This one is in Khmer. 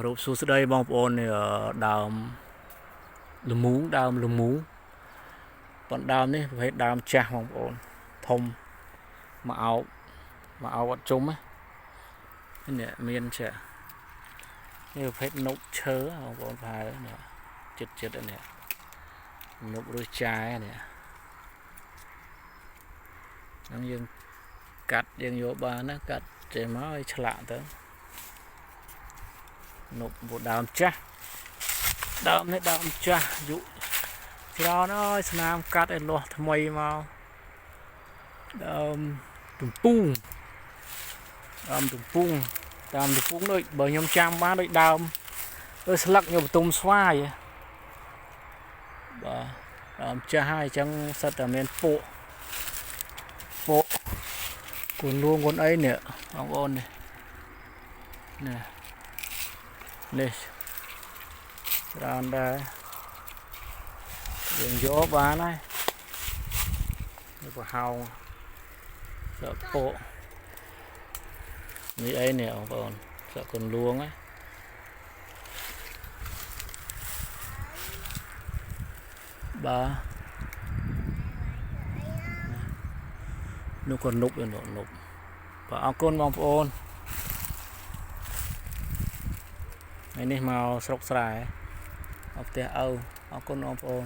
រូបសួស្តីបងប្អូនដើមល្មូប៉ុន្តែដើមនេះប្រភេទដើមចាស់បងប្អូនធំមកអោបអត់ជុំនេះមានចានេះប្រភេទនប់ឈើបងប្អូនប្រហែលនេះចិត្តនេះនប់ឬចាយនេះហ្នឹងយើងកាត់យើងយកបានណាកាត់ចេញមកឲ្យឆ្លាក់ទៅនប់ដើមចាស់ដើមនេះដើមចាស់យុច្រើនអើយស្នាមកាត់ឲ្យលាស់ថ្មីមកដើមទំពុងដូចបើខ្ញុំចាំបានដូចដើមស្លឹកញបន្ទុំស្វាយបាទដើមចាស់ហើយអញ្ចឹងសិតតែមានពួកគួនលួងគួនអីនេះបងប្អូននេះច្រើនដែរយើងយកបានហើយនេះប្រហោងសក់ពួកនេះអីនេះបងប្អូនសក់គួនលួងបាទនោះក៏នប់បាទអរគុណបងប្អូនថ្ងៃនេះមកស្រុកស្រែមកផ្ទះឪអរគុណបងប្អូន